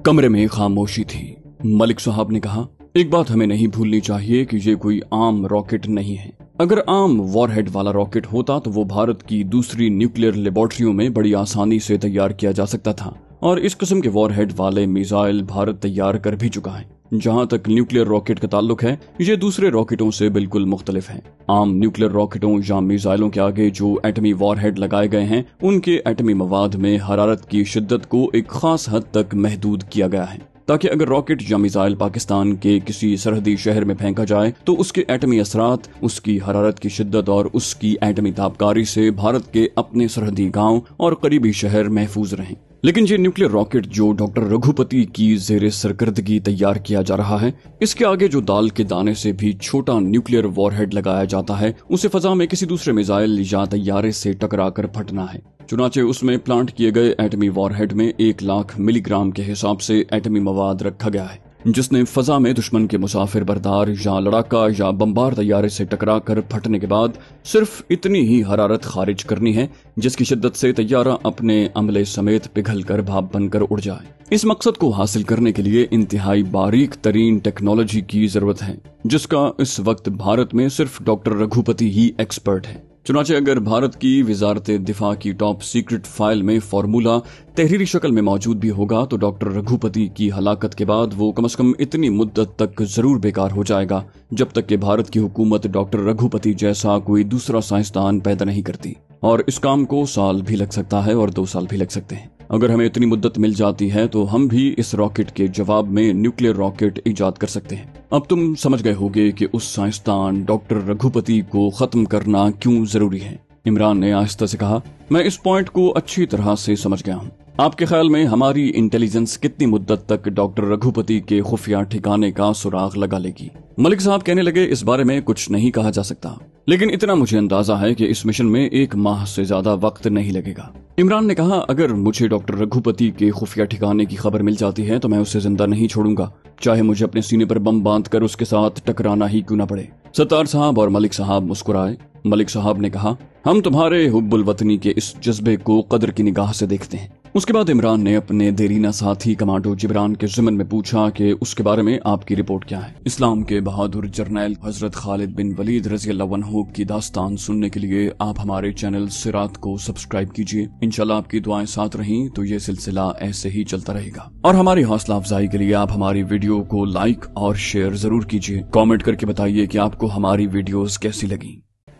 कमरे में खामोशी थी। मलिक साहब ने कहा, एक बात हमें नहीं भूलनी चाहिए कि ये कोई आम रॉकेट नहीं है। अगर आम वॉरहेड वाला रॉकेट होता तो वो भारत की दूसरी न्यूक्लियर लेबोरेटरियों में बड़ी आसानी से तैयार किया जा सकता था, और इस किस्म के वॉरहेड वाले मिसाइल भारत तैयार कर भी चुका है। जहां तक न्यूक्लियर रॉकेट का ताल्लुक है, ये दूसरे रॉकेटों से बिल्कुल मुख्तलिफ है। आम न्यूक्लियर रॉकेटों या मिसाइलों के आगे जो एटमी वॉरहेड लगाए गए हैं, उनके एटमी मवाद में हरारत की शिद्दत को एक खास हद तक महदूद किया गया है, ताकि अगर रॉकेट या मिसाइल पाकिस्तान के किसी सरहदी शहर में फेंका जाए तो उसके एटमी असरात, उसकी हरारत की शिद्दत और उसकी एटमी ताबकारी से भारत के अपने सरहदी गांव और करीबी शहर महफूज रहें। लेकिन ये न्यूक्लियर रॉकेट जो डॉक्टर रघुपति की जेर सरकर्दगी तैयार किया जा रहा है, इसके आगे जो दाल के दाने से भी छोटा न्यूक्लियर वॉरहेड लगाया जाता है, उसे फजा में किसी दूसरे मिसाइल या तैयारे से टकरा कर फटना है। चुनाचे उसमें प्लांट किए गए एटमी वॉरहेड में 1,00,000 मिलीग्राम के हिसाब से एटमी मवाद रखा गया है, जिसने फजा में दुश्मन के मुसाफिर बरदार या लड़ाका या बम्बार तैयारे से टकरा कर फटने के बाद सिर्फ इतनी ही हरारत खारिज करनी है जिसकी शिद्दत से तैयारा अपने अमले समेत पिघल कर भाप बनकर उड़ जाए। इस मकसद को हासिल करने के लिए इंतहाई बारीक तरीन टेक्नोलॉजी की जरूरत है, जिसका इस वक्त भारत में सिर्फ डॉक्टर रघुपति ही एक्सपर्ट है। चुनाचे अगर भारत की वजारत दिफा की टॉप सीक्रेट फाइल में फॉर्मूला तहरीरी शक्ल में मौजूद भी होगा तो डॉक्टर रघुपति की हलाकत के बाद वो कम से कम इतनी मुद्दत तक जरूर बेकार हो जाएगा जब तक कि भारत की हुकूमत डॉक्टर रघुपति जैसा कोई दूसरा साइंसदान पैदा नहीं करती। और इस काम को साल भी लग सकता है और 2 साल भी लग सकते हैं। अगर हमें इतनी मुद्दत मिल जाती है तो हम भी इस रॉकेट के जवाब में न्यूक्लियर रॉकेट इजाद कर सकते हैं। अब तुम समझ गए होगे कि उस साइंसदान डॉक्टर रघुपति को खत्म करना क्यों जरूरी है। इमरान ने आहिस्ता से कहा, मैं इस पॉइंट को अच्छी तरह से समझ गया हूँ। आपके ख्याल में हमारी इंटेलिजेंस कितनी मुद्दत तक डॉक्टर रघुपति के खुफिया ठिकाने का सुराग लगा लेगी? मलिक साहब कहने लगे, इस बारे में कुछ नहीं कहा जा सकता, लेकिन इतना मुझे अंदाजा है कि इस मिशन में 1 माह से ज्यादा वक्त नहीं लगेगा। इमरान ने कहा, अगर मुझे डॉक्टर रघुपति के खुफिया ठिकाने की खबर मिल जाती है तो मैं उसे जिंदा नहीं छोड़ूंगा, चाहे मुझे अपने सीने पर बम बांधकर उसके साथ टकराना ही क्यों न पड़े। सत्तार साहब और मलिक साहब मुस्कुराए। मलिक साहब ने कहा, हम तुम्हारे हुब्बुल वतनी के इस जज्बे को कदर की निगाह से देखते हैं। उसके बाद इमरान ने अपने देरीना साथी कमांडो जिब्रान के ज़िमन में पूछा कि उसके बारे में आपकी रिपोर्ट क्या है। इस्लाम के बहादुर जर्नैल हजरत खालिद बिन वलीद रज़ियल्लाहु अन्हु की दास्तान सुनने के लिए आप हमारे चैनल सिरात को सब्सक्राइब कीजिए। इंशाल्लाह आपकी दुआएं साथ रहीं तो ये सिलसिला ऐसे ही चलता रहेगा। और हमारी हौसला अफजाई के लिए आप हमारी वीडियो को लाइक और शेयर जरूर कीजिए। कॉमेंट करके बताइए कि आपको हमारी वीडियोस कैसी लगी।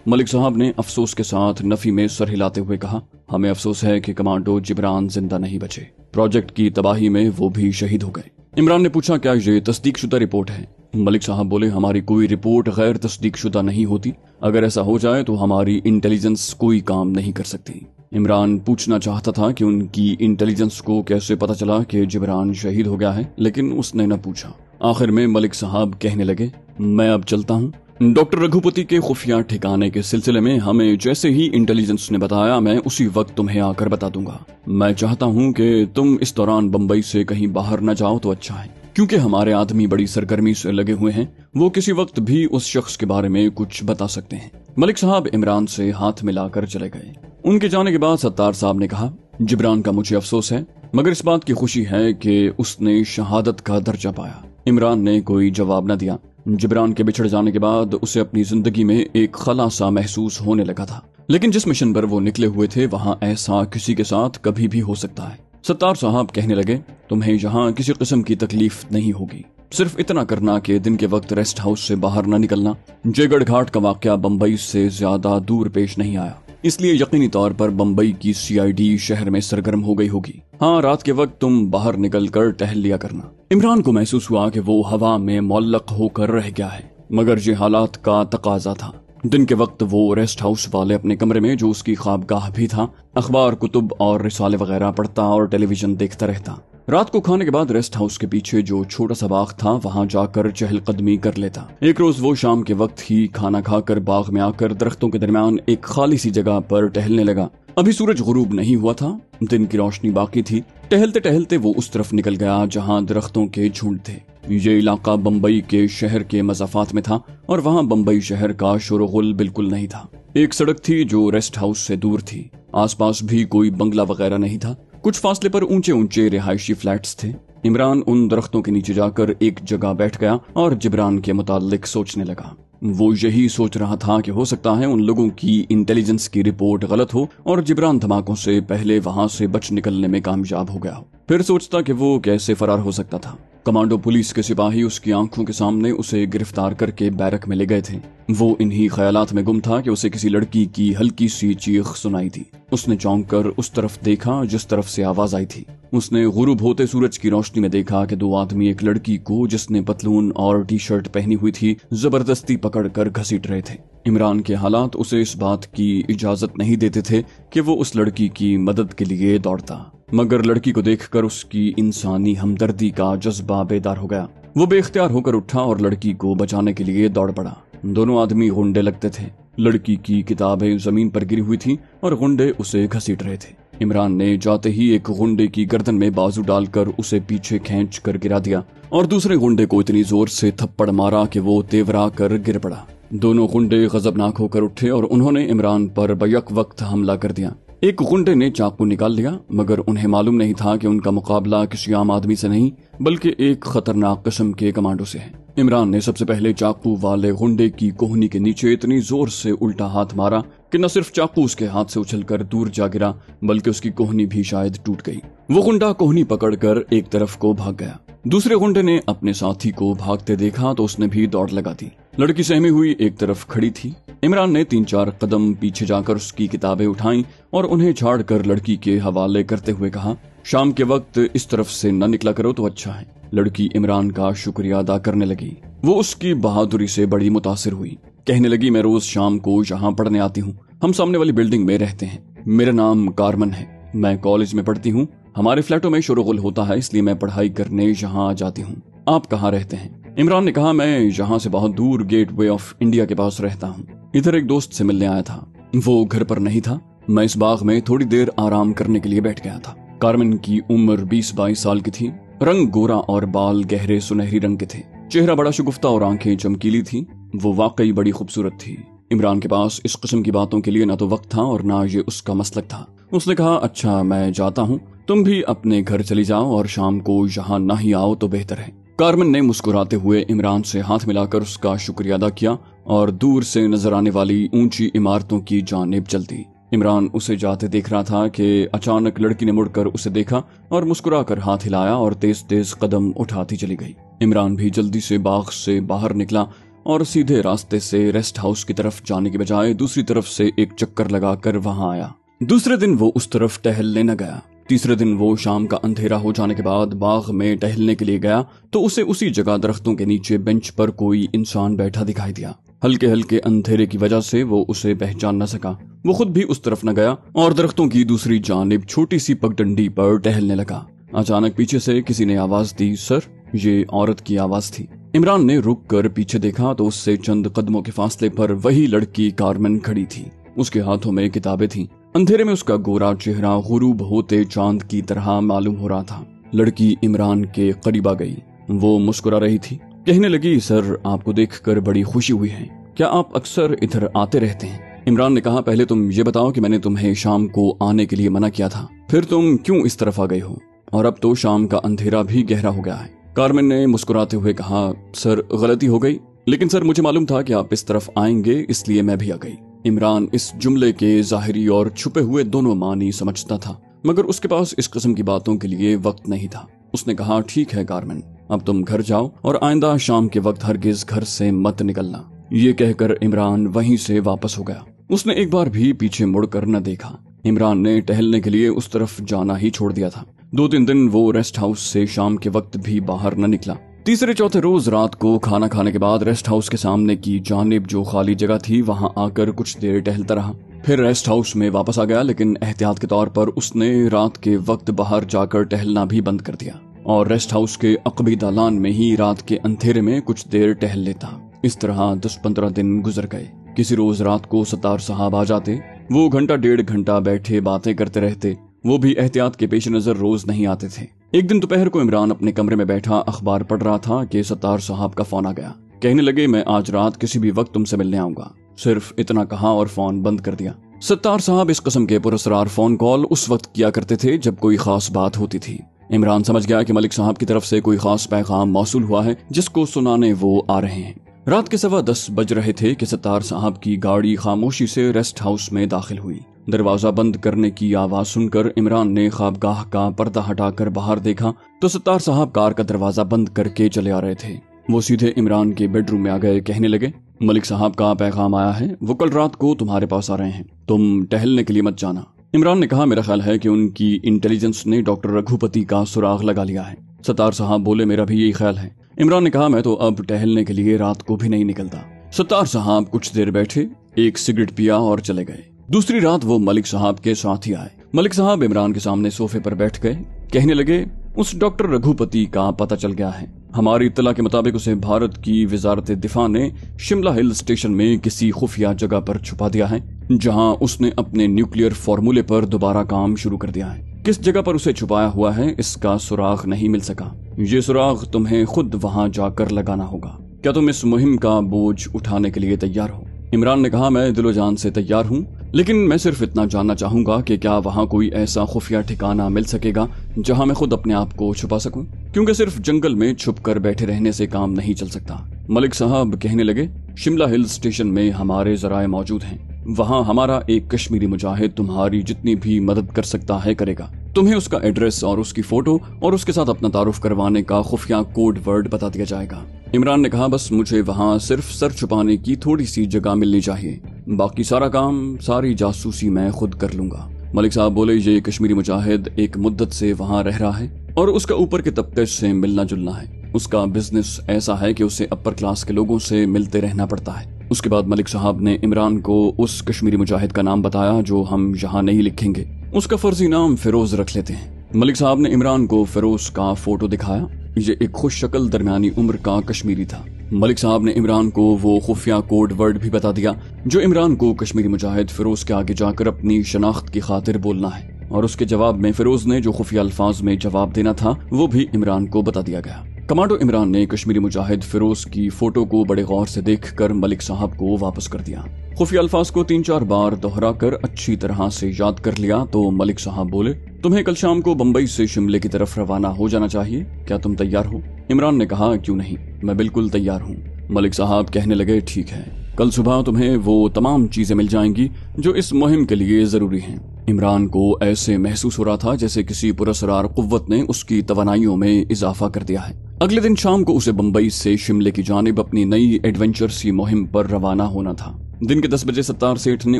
मलिक साहब ने अफसोस के साथ नफी में सर हिलाते हुए कहा, हमें अफसोस है कि कमांडो जिब्रान जिंदा नहीं बचे। प्रोजेक्ट की तबाही में वो भी शहीद हो गए। इमरान ने पूछा, क्या ये तस्दीक शुदा रिपोर्ट है? मलिक साहब बोले, हमारी कोई रिपोर्ट गैर तस्दीक शुदा नहीं होती। अगर ऐसा हो जाए तो हमारी इंटेलिजेंस कोई काम नहीं कर सकती। इमरान पूछना चाहता था कि उनकी इंटेलिजेंस को कैसे पता चला कि जिब्रान शहीद हो गया है, लेकिन उसने न पूछा। आखिर में मलिक साहब कहने लगे, मैं अब चलता हूँ। डॉक्टर रघुपति के खुफिया ठिकाने के सिलसिले में हमें जैसे ही इंटेलिजेंस ने बताया, मैं उसी वक्त तुम्हें आकर बता दूंगा। मैं चाहता हूं कि तुम इस दौरान बंबई से कहीं बाहर न जाओ तो अच्छा है, क्योंकि हमारे आदमी बड़ी सरगर्मी से लगे हुए हैं। वो किसी वक्त भी उस शख्स के बारे में कुछ बता सकते हैं। मलिक साहब इमरान से हाथ मिलाकर चले गए। उनके जाने के बाद सत्तार साहब ने कहा, जिब्रान का मुझे अफसोस है, मगर इस बात की खुशी है कि उसने शहादत का दर्जा पाया। इमरान ने कोई जवाब न दिया। जिब्रान के बिछड़ जाने के बाद उसे अपनी जिंदगी में एक खला सा महसूस होने लगा था, लेकिन जिस मिशन पर वो निकले हुए थे वहाँ ऐसा किसी के साथ कभी भी हो सकता है। सत्तार साहब कहने लगे, तुम्हें यहाँ किसी किस्म की तकलीफ नहीं होगी, सिर्फ इतना करना कि दिन के वक्त रेस्ट हाउस से बाहर न निकलना। जयगढ़ घाट का वाकया बम्बई से ज्यादा दूर पेश नहीं आया, इसलिए यकीनी तौर पर बम्बई की CID शहर में सरगर्म हो गई होगी। हाँ, रात के वक्त तुम बाहर निकल कर टहल लिया करना। इमरान को महसूस हुआ कि वो हवा में मुअल्लक होकर रह गया है, मगर ये हालात का तकाजा था। दिन के वक्त वो रेस्ट हाउस वाले अपने कमरे में, जो उसकी ख्वाबगाह भी था, अखबार, कुतुब और रिसाले वगैरह पढ़ता और टेलीविजन देखता रहता। रात को खाने के बाद रेस्ट हाउस के पीछे जो छोटा सा बाग था वहाँ जाकर चहलकदमी कर लेता। एक रोज वो शाम के वक्त ही खाना खाकर बाग में आकर दरख्तों के दरमियान एक खाली सी जगह पर टहलने लगा। अभी सूरज गुरूब नहीं हुआ था, दिन की रोशनी बाकी थी। टहलते टहलते वो उस तरफ निकल गया जहाँ दरख्तों के झुंड थे। ये इलाका बम्बई के शहर के मज़ाफ़ात में था और वहाँ बम्बई शहर का शोरगुल बिल्कुल नहीं था। एक सड़क थी जो रेस्ट हाउस से दूर थी। आसपास भी कोई बंगला वगैरह नहीं था। कुछ फासले पर ऊंचे ऊंचे रिहायशी फ्लैट्स थे। عمران ان درختوں کے نیچے جا کر ایک جگہ بیٹھ گیا اور جبران کے متعلق سوچنے لگا۔ وہ یہی سوچ رہا تھا کہ ہو سکتا ہے ان لوگوں کی انٹیلیجنس کی رپورٹ غلط ہو اور جبران دھماکوں سے پہلے وہاں سے بچ نکلنے میں کامیاب ہو گیا ہو۔ پھر سوچتا کہ وہ کیسے فرار ہو سکتا تھا۔ کمانڈو پولیس کے سپاہی اس کی آنکھوں کے سامنے اسے گرفتار کر کے بیرک میں لے گئے تھے۔ وہ انہی خیالات میں گم تھا کہ اسے کسی لڑکی کی ہلکی سی چیخ سنائی تھی۔ اس نے چونک کر اس طرف دیکھا جس طرف سے آواز آئی تھی۔ اس نے غروب ہوتے سورج کی روشنی میں دیکھا کہ دو آدمی ایک لڑکی کو جس نے پتلون اور ٹی شرٹ پہنی ہوئی تھی زبردستی پکڑ کر گھسیٹ رہے تھے۔ عمران کے حالات اسے اس بات کی اجازت نہیں دیتے تھے کہ وہ اس لڑکی کی مدد کے لیے دوڑتا، مگر لڑکی کو دیکھ کر اس کی انسانی ہمدردی کا جذبہ بیدار ہو گیا۔ وہ بے اختیار ہو کر اٹھا اور لڑکی کو بچانے کے لیے دوڑ پڑا۔ دونوں آدمی غنڈے لگتے تھے۔ لڑکی کی کتابیں زمین پر گری ہوئی تھیں اور غنڈے اسے گھسیٹ رہے تھے۔ عمران نے جاتے ہی ایک غنڈے کی گردن میں بازو ڈال کر اسے پیچھے کھینچ کر گرا دیا اور دوسرے غنڈے کو اتنی زور سے تھپڑ مارا کہ وہ تیورا کر گر پڑا۔ دونوں غنڈے غضبناک ہو کر اٹھے اور انہوں نے عمران پر بیک وقت حملہ کر دیا۔ ایک غنڈے نے چاقو نکال لیا، مگر انہیں معلوم نہیں تھا کہ ان کا مقابلہ کسی عام آدمی سے نہیں بلکہ ایک خطرناک قسم کے کمانڈو سے ہے۔ عمران نے سب سے پہلے چاقو والے غنڈے کی کوہنی کے نیچے اتنی زور سے الٹا ہاتھ مارا کہ نہ صرف چاقو اس کے ہاتھ سے اچھل کر دور جا گرا بلکہ اس کی کوہنی بھی شاید ٹوٹ گئی۔ وہ غنڈا کوہنی پکڑ کر ایک طرف کو بھاگ گیا۔ دوسرے غنڈے نے اپنے ساتھی کو بھاگتے دیکھا تو اس نے بھی دوڑ لگا دی۔ لڑکی سہمی ہوئی ایک طرف کھڑی تھی۔ عمران نے 3-4 قدم پیچھے جا کر اس کی کتابیں اٹھائیں اور انہیں جھاڑ کر لڑکی کے حوالے کرتے ہوئے کہا، شام کے وقت اس طرف سے نہ نکلا کرو تو اچھا ہے۔ لڑکی عمران کا شکریہ ادا کرنے لگی۔ وہ اس کی بہادری سے بڑی متاثر ہوئی۔ کہنے لگی، میں روز شام کو یہاں پڑھنے آتی ہوں، ہم سامنے والی بلڈنگ میں رہتے ہیں، میرا نام کارمن ہے، میں کالج میں پڑھتی ہوں، ہمارے فلیٹوں میں شور و غل ہوتا ہے اس لیے میں پڑھائی کرنے یہاں جاتی ہوں۔ آپ کہاں رہتے ہیں؟ عمران نے کہا، میں یہاں سے بہت دور گیٹ وے آف انڈیا کے پاس رہتا ہوں، ادھر ایک دوست سے ملنے آیا تھا، وہ گھر پر نہیں تھا، میں اس باغ میں تھوڑی دیر آرام کرنے کے لیے بیٹھ گیا تھا۔ کارمن کی عمر 20-22 سال کی تھی، رنگ گورا اور بال گہرے سنہری رنگ کے تھے، چہرہ بڑا شگفتہ اور آنکھیں چمکیلی تھی، وہ واقعی بڑی خوبصورت تھی۔ عمران کے پاس اس قسم کی باتوں کے لیے نہ تو وقت تھا اور نہ یہ اس کا مسلک تھا۔ اس نے کہا، اچھا میں جاتا ہوں، تم بھی اپنے گھر چلی جاؤ اور شام کو یہاں نہ ہی آؤ تو بہتر ہے۔ کارمن نے مسکراتے ہوئے عمران سے ہاتھ ملا کر اس کا شکریہ ادا کیا اور دور سے نظر آنے والی اونچی عمارتوں کی جانب چل دی۔ عمران اسے جاتے دیکھ رہا تھا کہ اچانک لڑکی نے مڑ کر اسے دیکھا اور مسکرا کر ہاتھ ہلایا اور تیز تیز قدم اٹھاتی چلی گئی۔ عمران بھی جلدی سے باغ سے باہر نکلا اور سیدھے راستے سے ریسٹ ہاؤس کی طرف جانے کے بجائے دوسری طرف سے ایک چکر لگا کر وہاں آیا۔ دوسرے دن وہ اس طرف ٹہلنے نہ گیا۔ تیسرے دن وہ شام کا اندھیرا ہو جانے کے بعد باغ میں ٹہلنے کے لیے گیا تو اسے اسی جگہ درختوں کے نیچے بینچ پر کوئی انسان بیٹھا دکھائی دیا۔ ہلکے ہلکے اندھیرے کی وجہ سے وہ اسے پہچان نہ سکا۔ وہ خود بھی اس طرف نہ گیا اور درختوں کی دوسری جانب چھوٹی سی پگڈنڈی پر ٹہلنے لگا۔ اچانک پیچھے سے کسی نے آواز دی، سر، یہ عورت کی آواز تھی۔ عمران نے رک کر پیچھے دیکھا تو اس سے چند قدموں کے فاصلے پر وہی لڑکی کارمن کھڑی تھی۔ اس کے ہاتھوں میں کتابیں تھیں۔ اندھیرے میں اس کا گورا چہرہ غروب ہوتے چاند کی طرح معلوم ہو رہا تھا۔ لڑکی عمران کے قریب آ گئی۔ وہ مسکرا رہی تھی، کہنے لگی، سر آپ کو دیکھ کر بڑی خوشی ہوئی ہے، کیا آپ اکثر ادھر آتے رہتے ہیں؟ عمران نے کہا، پہلے تم یہ بتاؤ کہ میں نے تمہیں شام کو آنے کے لیے منع کیا تھا، پھر تم کیوں اس طرف آ گئے ہو؟ اور اب تو شام کا اندھیرا بھی گہرا ہو گیا ہے۔ کارمن نے مسکراتے ہوئے کہا، سر غلطی ہو گئی، لیکن سر مجھے معلوم تھا کہ آپ اس طرف آئیں گے اس لیے میں بھی آ گئی۔ عمران اس جملے کے ظاہری اور چھپے ہوئے دونوں معنی سمجھتا تھا، مگر اس کے پاس اس قسم کی باتوں کے لیے وقت نہیں تھا۔ اس نے کہا، ٹھیک ہے کارمن، اب تم گھر جاؤ اور آئندہ شام کے وقت ہرگز گھر سے مت نکلنا۔ یہ کہہ کر عمران وہیں سے واپس ہو گیا۔ اس نے ایک بار بھی پیچھے مڑ کر نہ دیکھا۔ عمران نے ٹہلنے کے لیے اس طرف جانا ہی چھوڑ دیا تھا۔ 2-3 دن وہ ریسٹ ہاؤس سے شام کے وقت بھی باہر نہ نکلا۔ تیسرے چوتھے روز رات کو کھانا کھانے کے بعد ریسٹ ہاؤس کے سامنے کی جانب جو خالی جگہ تھی وہاں آ کر کچھ دیر ٹہلتا رہا، پھر ریسٹ ہاؤس میں واپس آ گیا، لیکن احتیاط کے طور پر اس نے رات کے وقت باہر جا کر ٹہلنا بھی بند کر دیا اور ریسٹ ہاؤس کے عقبی دالان میں ہی رات کے اندھیرے میں کچھ دیر ٹہل لیتا۔ اس طرح 10-15 دن گزر گئے۔ کسی روز رات کو ستار صاحب آ جاتے، وہ 1-1.5 گھنٹہ بیٹھے باتیں کرتے رہتے۔ وہ بھی احتیاط کے پیش نظر روز نہیں آتے تھے۔ ایک دن دوپہر کو عمران اپنے کمرے میں بیٹھا اخبار پڑھ رہا تھا کہ ستار صاحب کا فون آ گیا۔ کہنے لگے، میں آج رات کسی بھی وقت تم سے ملنے آؤں گا۔ صرف اتنا کہا اور فون بند کر دیا۔ ستار صاحب اس قسم کے پراسرار فون کال اس وقت کیا کرتے تھے جب کوئی خاص بات ہوتی تھی۔ इमरान समझ गया कि मलिक साहब की तरफ से कोई खास पैगाम मौसूल हुआ है जिसको सुनाने वो आ रहे हैं। रात के 10:15 बज रहे थे कि सत्तार साहब की गाड़ी खामोशी से रेस्ट हाउस में दाखिल हुई। दरवाजा बंद करने की आवाज सुनकर इमरान ने ख्वाबगाह का पर्दा हटाकर बाहर देखा तो सत्तार साहब कार का दरवाजा बंद करके चले आ रहे थे। वो सीधे इमरान के बेडरूम में आ गए। कहने लगे, मलिक साहब का पैगाम आया है, वो कल रात को तुम्हारे पास आ रहे हैं, तुम टहलने के लिए मत जाना। इमरान ने कहा, मेरा ख्याल है कि उनकी इंटेलिजेंस ने डॉक्टर रघुपति का सुराग लगा लिया है। सत्तार साहब बोले, मेरा भी यही ख्याल है। इमरान ने कहा, मैं तो अब टहलने के लिए रात को भी नहीं निकलता। सत्तार साहब कुछ देर बैठे, एक सिगरेट पिया और चले गए। दूसरी रात वो मलिक साहब के साथ ही आए। मलिक साहब इमरान के सामने सोफे पर बैठ गए। कहने लगे, उस डॉक्टर रघुपति का पता चल गया है। हमारी इत्तला के मुताबिक उसे भारत की वजारत दिफा ने शिमला हिल स्टेशन में किसी खुफिया जगह पर छुपा दिया है, जहां उसने अपने न्यूक्लियर फॉर्मूले पर दोबारा काम शुरू कर दिया है। किस जगह पर उसे छुपाया हुआ है इसका सुराग नहीं मिल सका। ये सुराग तुम्हें खुद वहां जाकर लगाना होगा। क्या तुम इस मुहिम का बोझ उठाने के लिए तैयार हो? इमरान ने कहा, मैं दिलो जान से तैयार हूँ, लेकिन मैं सिर्फ इतना जानना चाहूंगा कि क्या वहाँ कोई ऐसा खुफिया ठिकाना मिल सकेगा जहाँ मैं खुद अपने आप को छुपा सकूं, क्योंकि सिर्फ जंगल में छुप कर बैठे रहने से काम नहीं चल सकता। मलिक साहब कहने लगे, शिमला हिल स्टेशन में हमारे जराए मौजूद हैं। वहाँ हमारा एक कश्मीरी मुजाहिद तुम्हारी जितनी भी मदद कर सकता है करेगा। तुम्हें उसका एड्रेस और उसकी फोटो और उसके साथ अपना तारुफ करवाने का खुफिया कोड वर्ड बता दिया जाएगा। इमरान ने कहा, बस मुझे वहाँ सिर्फ सर छुपाने की थोड़ी सी जगह मिलनी चाहिए, बाकी सारा काम, सारी जासूसी मैं खुद कर लूंगा। मलिक साहब बोले, ये कश्मीरी मुजाहिद एक मुद्दत से वहाँ रह रहा है और उसका ऊपर के तबके से मिलना जुलना है। उसका बिजनेस ऐसा है कि उसे अपर क्लास के लोगों से मिलते रहना पड़ता है। उसके बाद मलिक साहब ने इमरान को उस कश्मीरी मुजाहिद का नाम बताया जो हम यहाँ नहीं लिखेंगे। उसका फर्जी नाम फिरोज रख लेते हैं। मलिक साहब ने इमरान को फिरोज का फोटो दिखाया। ये एक खुश शक्ल दरमियानी उम्र का कश्मीरी था। मलिक साहब ने इमरान को वो खुफिया कोड वर्ड भी बता दिया जो इमरान को कश्मीरी मुजाहिद फिरोज के आगे जाकर अपनी शनाख्त की खातिर बोलना है, और उसके जवाब में फिरोज ने जो खुफिया अल्फाज में जवाब देना था वो भी इमरान को बता दिया गया। कमांडो इमरान ने कश्मीरी मुजाहिद फिरोज की फोटो को बड़े गौर से देखकर मलिक साहब को वापस कर दिया। खुफिया अल्फाज को 3-4 बार दोहरा कर अच्छी तरह से याद कर लिया तो मलिक साहब बोले, तुम्हें कल शाम को बंबई से शिमले की तरफ रवाना हो जाना चाहिए, क्या तुम तैयार हो? इमरान ने कहा, क्यों नहीं, मैं बिल्कुल तैयार हूँ। मलिक साहब कहने लगे, ठीक है, कल सुबह तुम्हें वो तमाम चीजें मिल जाएंगी जो इस मुहिम के लिए जरूरी हैं। इमरान को ऐसे महसूस हो रहा था जैसे किसी पुरस्कार कुव्वत ने उसकी तवानाइयों में इजाफा कर दिया है। अगले दिन शाम को उसे बंबई से शिमले की जानिब अपनी नई एडवेंचर सी मुहिम पर रवाना होना था। दिन के 10 बजे सत्तार सेठ ने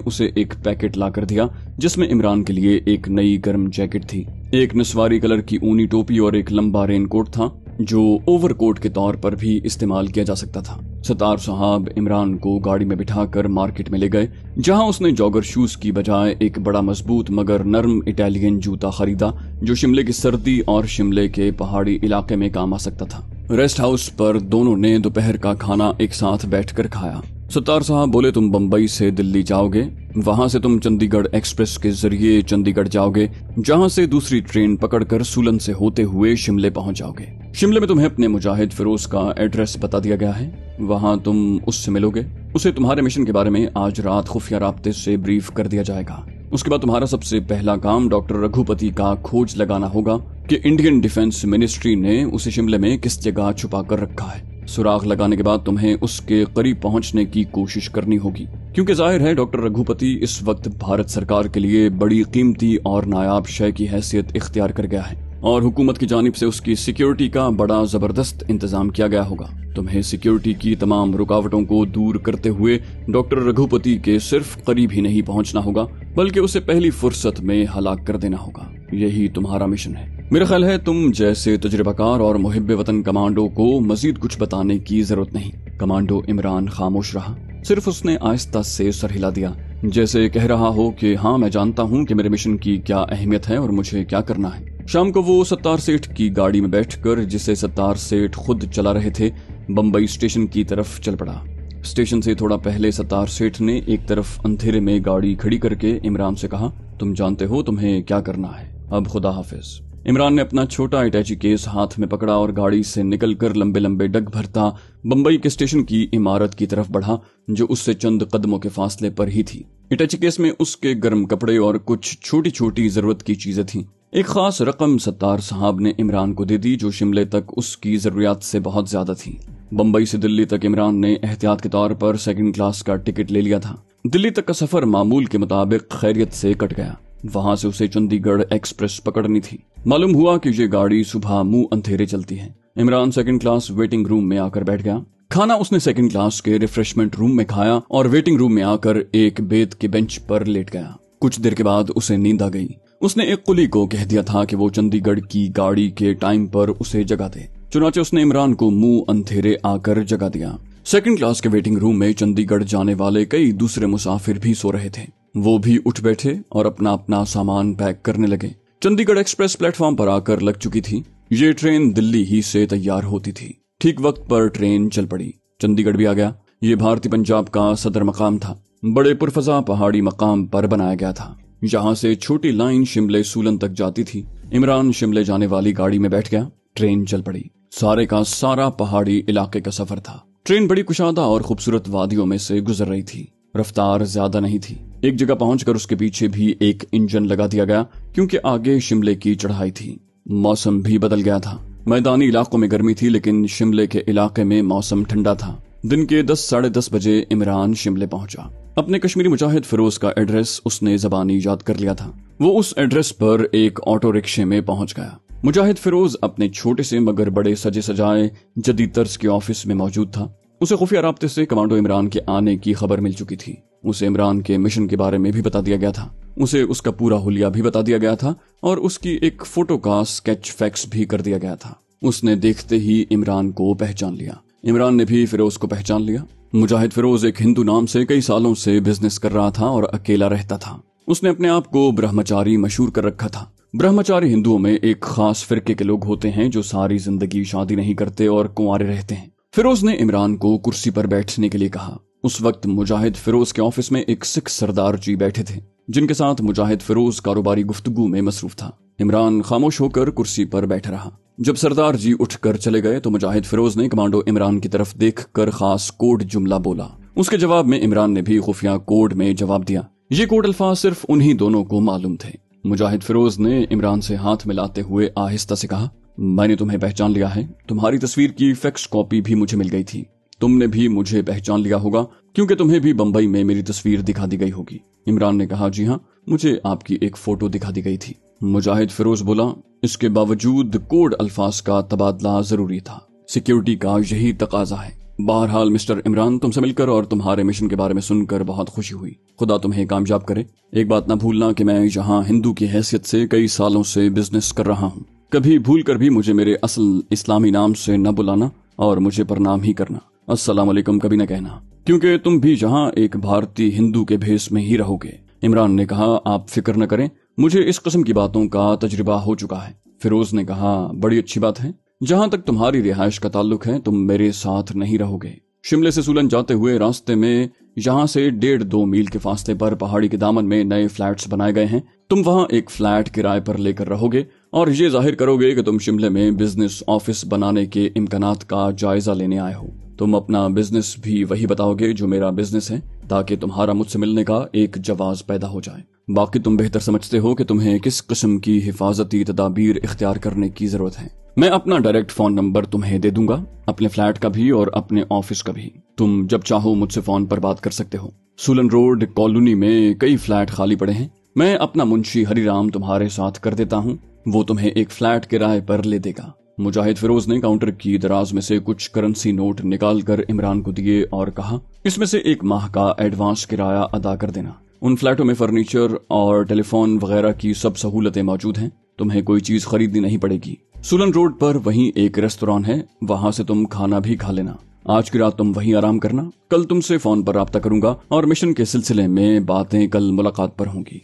उसे एक पैकेट ला कर दिया जिसमें इमरान के लिए एक नई गर्म जैकेट थी, एक नस्वारी कलर की ऊनी टोपी और एक लंबा रेनकोट था जो ओवरकोट के तौर पर भी इस्तेमाल किया जा सकता था। सत्तार साहब इमरान को गाड़ी में बिठाकर मार्केट में ले गए, जहां उसने जॉगर शूज की बजाय एक बड़ा मजबूत मगर नर्म इटालियन जूता खरीदा जो शिमले की सर्दी और शिमले के पहाड़ी इलाके में काम आ सकता था। रेस्ट हाउस पर दोनों ने दोपहर का खाना एक साथ बैठकर खाया। सत्तार साहब बोले, तुम बंबई से दिल्ली जाओगे, वहां से तुम चंडीगढ़ एक्सप्रेस के जरिए चंडीगढ़ जाओगे, जहां से दूसरी ट्रेन पकड़कर सूलन से होते हुए शिमले पहुंच जाओगे। शिमले में तुम्हें अपने मुजाहिद फिरोज का एड्रेस बता दिया गया है, वहां तुम उससे मिलोगे। उसे तुम्हारे मिशन के बारे में आज रात खुफिया राब्ते से ब्रीफ कर दिया जाएगा। उसके बाद तुम्हारा सबसे पहला काम डॉक्टर रघुपति का खोज लगाना होगा कि इंडियन डिफेंस मिनिस्ट्री ने उसे शिमले में किस जगह छुपा कर रखा है। सुराग लगाने के बाद तुम्हें उसके करीब पहुंचने की कोशिश करनी होगी, क्योंकि जाहिर है डॉक्टर रघुपति इस वक्त भारत सरकार के लिए बड़ी कीमती और नायाब शय की हैसियत इख्तियार कर गया है और हुकूमत की जानिब से उसकी सिक्योरिटी का बड़ा जबरदस्त इंतजाम किया गया होगा। तुम्हें सिक्योरिटी की तमाम रुकावटों को दूर करते हुए डॉक्टर रघुपति के सिर्फ करीब ही नहीं पहुंचना होगा, बल्कि उसे पहली फुर्सत में हलाक कर देना होगा। यही तुम्हारा मिशन है। मेरा ख्याल है तुम जैसे तजुर्बाकार और मुहिब्बे वतन कमांडो को मजीद कुछ बताने की जरूरत नहीं। कमांडो इमरान खामोश रहा, सिर्फ उसने आहिस्ता से सर हिला दिया, जैसे कह रहा हो कि हाँ, मैं जानता हूँ कि मेरे मिशन की क्या अहमियत है और मुझे क्या करना है। शाम को वो सत्तार सेठ की गाड़ी में बैठकर, जिसे सत्तार सेठ खुद चला रहे थे, बंबई स्टेशन की तरफ चल पड़ा। स्टेशन से थोड़ा पहले सत्तार सेठ ने एक तरफ अंधेरे में गाड़ी खड़ी करके इमरान से कहा, तुम जानते हो तुम्हें क्या करना है, अब खुदा हाफिज। इमरान ने अपना छोटा अटैची केस हाथ में पकड़ा और गाड़ी से निकलकर लंबे लंबे डग भरता बंबई के स्टेशन की इमारत की तरफ बढ़ा जो उससे चंद कदमों के फासले पर ही थी। अटैची केस में उसके गर्म कपड़े और कुछ छोटी छोटी जरूरत की चीजें थीं। ایک خاص رقم ستار صاحب نے عمران کو دے دی جو شملے تک اس کی ضروریات سے بہت زیادہ تھی۔ بمبئی سے دلی تک عمران نے احتیاط کے طور پر سیکنڈ کلاس کا ٹکٹ لے لیا تھا۔ دلی تک کا سفر معمول کے مطابق خیریت سے کٹ گیا۔ وہاں سے اسے چندی گڑھ ایکسپریس پکڑنی تھی۔ معلوم ہوا کہ یہ گاڑی صبح منہ اندھیرے چلتی ہے۔ Imran second class waiting room میں آ کر بیٹھ گیا۔ کھانا اس نے سیکنڈ کلاس کے ریفریشمنٹ روم میں کھایا اور ویٹنگ روم میں آ کر ایک بیت کے بینچ پر لیٹ گیا۔ کچھ دیر کے بعد اسے نیند آ گئی۔ اس نے ایک قلی کو کہہ دیا تھا کہ وہ چندی گڑھ کی گاڑی کے ٹائم پر اسے جگا دے۔ چنانچہ اس نے عمران کو منہ اندھیرے آ کر جگا دیا۔ سیکنڈ کلاس کے ویٹنگ روم میں چندی گڑھ جانے والے کئی دوسرے مسافر بھی سو رہے تھے۔ وہ بھی اٹھ بیٹھے اور اپنا اپنا سامان پیک کرنے لگے۔ چندی گڑھ ایکسپریس پلیٹ فارم پر آ کر لگ چکی تھی۔ یہ ٹرین دلی ہی سے تیار ہوتی تھی۔ ٹھیک وقت پر ٹرین چل پڑی۔ چندی گڑھ بھی آ گیا۔ یہ بھارتی پنجاب کا صدر مقام تھا۔ بڑے پرفضا پہاڑی مقام پر بنایا گیا تھا۔ یہاں سے چھوٹی لائن شملے سولن تک جاتی تھی۔ عمران شملے جانے والی گاڑی میں بیٹھ گیا۔ ٹرین چل پڑی۔ سارے کا سارا پہاڑی علاقے کا سفر تھا۔ ٹرین بڑی کشادہ اور خوبصورت وادیوں میں سے گزر رہی تھی۔ رفتار زیادہ نہیں تھی۔ ایک جگہ پہنچ کر اس کے پیچھے بھی ایک انجن لگا دیا گیا کیونکہ آگے شملے کی چڑھائی تھی۔ موسم بھی بدل گیا تھا۔ میدانی علاقوں میں گرمی تھی لیکن شملے کے علاقے میں موسم ٹھنڈا تھا۔ دن کے 10 ساڑھے 10 بجے عمران شملے پہنچا۔ اپنے کشمیری مجاہد فیروز کا ایڈریس اس نے زبانی یاد کر لیا تھا۔ وہ اس ایڈریس پر ایک آٹو رکشے میں پہنچ گیا۔ مجاہد فیروز اپنے چھوٹے سے مگر بڑے سجے سجائے جدید طرز کے آفس میں موجود تھا۔ اسے خفیہ رابطے سے کمانڈو عمران کے آنے کی خبر مل چکی تھی۔ اسے عمران کے مشن کے بارے میں بھی بتا دیا گیا تھا۔ اسے اس کا پورا حلیہ بھی بتا دیا گیا تھا اور اس کی ایک فوٹو کا اسکیچ فیکس بھی کر دیا گیا تھا۔ اس نے دیکھتے ہی عمران کو پہچان لیا۔ عمران نے بھی فیروز کو پہچان لیا۔ مجاہد فیروز ایک ہندو نام سے کئی سالوں سے بزنس کر رہا تھا اور اکیلا رہتا تھا۔ اس نے اپنے آپ کو برہمچاری مشہور کر رکھا تھا۔ برہمچاری ہندوؤں میں ایک خاص فرقے کے لوگ ہوتے ہیں جو ساری زندگی شادی نہیں کرتے اور کنوارے رہتے ہیں۔ فیروز نے عمران کو کرسی پر بیٹھنے کے لیے کہا۔ اس وقت مجاہد فیروز کے آفس میں ایک سکھ سردار جی بیٹھے تھے جن کے ساتھ مجاہد فیروز کاروباری گفتگو میں مصروف تھا۔ عمران خاموش ہو کر کرسی پر بیٹھا رہا۔ جب سردار جی اٹھ کر چلے گئے تو مجاہد فیروز نے کمانڈو عمران کی طرف دیکھ کر خاص کوڈ جملہ بولا۔ اس کے جواب میں عمران نے بھی خفیہ کوڈ میں جواب دیا۔ یہ کوڈ الفاظ صرف انہی دونوں کو معلوم تھے۔ مجاہد فیروز نے عمران سے ہاتھ ملاتے ہوئے آہستہ سے کہا، میں نے تمہیں پہچان لیا ہے۔ تمہاری تصویر کی فیکس کاپی بھی مجھے مل گئی تھی۔ تم نے بھی مجھے پہچان لیا ہوگا کیونکہ تمہیں بھی بمبئی میں میری تصویر دکھا دی گئی ہوگی۔ عمران نے کہا، جی ہاں، مجھے آپ کی ایک فوٹو دکھا دی گئی تھی۔ مجاہد فیروز بولا، اس کے باوجود کوڈ الفاظ کا تبادلہ ضروری تھا۔ سیکیورٹی کا یہی تقاضا ہے۔ بہرحال مسٹر عمران، تم سے مل کر اور تمہارے مشن کے بارے میں سن کر بہت خوشی ہوئی۔ خدا تمہیں کامیاب کرے۔ ایک بات نہ بھولنا کہ میں یہاں ہندو کی حیثیت سے کئی سالوں سے بزنس کر رہا ہوں۔ کبھی بھول کر بھی مجھے میرے اصل اسلامی نام سے نہ بلانا اور مجھے پرنام ہی کرنا۔ السلام علیکم کبھی نہ کہنا، کیونکہ تم بھی یہاں ایک بھارتی ہندو کے بھیس میں ہی رہو گے۔ عمران نے کہا، آپ فکر نہ کریں، مجھے اس قسم کی باتوں کا تجربہ ہو چکا ہے۔ فیروز نے کہا، بڑی اچھی بات ہے۔ جہاں تک تمہاری رہائش کا تعلق ہے تم میرے ساتھ نہیں رہو گے۔ شملے سے سولن جاتے ہوئے راستے میں یہاں سے 1.5-2 میل کے فاصلے پر پہاڑی کے دامن میں نئے فلیٹس بنائے گئے ہیں۔ تم وہاں ایک فلیٹ کرائے پر لے کر رہو گے اور یہ ظاہر کرو گے کہ تم شملے میں بزنس آفس بنانے کے امکانات کا جائزہ لینے آئے ہو۔ تم اپنا بزنس بھی وہی بتاؤ گے جو میرا بزنس ہے تاکہ تمہارا مجھ سے ملنے کا ایک جواز پیدا ہو جائے۔ باقی تم بہتر سمجھتے ہو کہ تمہیں کس قسم کی حفاظتی تدابیر اختیار کرنے کی ضرورت ہے۔ میں اپنا ڈائریکٹ فون نمبر تمہیں دے دوں گا، اپنے فلیٹ کا بھی اور اپنے آفس کا بھی۔ تم جب چاہو مجھ سے فون پر بات کر سکتے ہو۔ سولن روڈ کالونی میں کئی فلیٹ خالی پڑے ہیں۔ میں اپنا منشی ہری رام تمہارے ساتھ کر دیتا ہوں، وہ تمہیں ایک فلیٹ کرائے پر لے دے گا۔ مجاہد فیروز نے کاؤنٹر کی دراز میں سے کچھ کرنسی نوٹ نکال کر عمران کو دیے اور کہا، اس میں سے 1 ماہ کا ایڈوانس کرایہ ادا کر دینا۔ ان فلیٹوں میں فرنیچر اور ٹیلی فون وغیرہ کی سب سہولتیں موجود ہیں، تمہیں کوئی چیز خریدنی نہیں پڑے گی۔ سولن روڈ پر وہیں ایک ریستوران ہے، وہاں سے تم کھانا بھی کھا لینا۔ آج کی رات تم وہیں آرام کرنا، کل تم سے فون پر رابطہ کروں گا اور مشن کے سلسلے میں باتیں کل ملاقات پر ہوں گی۔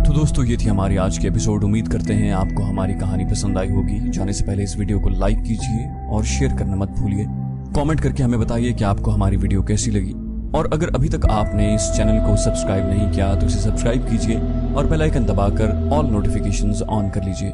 تو دوستو، یہ تھی ہماری آج کی ایپیسوڈ۔ امید کرتے ہیں آپ کو ہماری کہانی پسند آئی ہوگی۔ جانے سے پہلے اس ویڈیو کو لائک کیجیے اور شیئر کرنا مت بھولیے۔ کامنٹ کر کے ہمیں بتائیے کہ آپ کو ہماری ویڈیو کیسی لگی، اور اگر ابھی تک آپ نے اس چینل کو سبسکرائب نہیں کیا تو اسے سبسکرائب کیجیے اور بیل آئیکن دبا کر آل نوٹیفیکیشنز آن کر لیجیے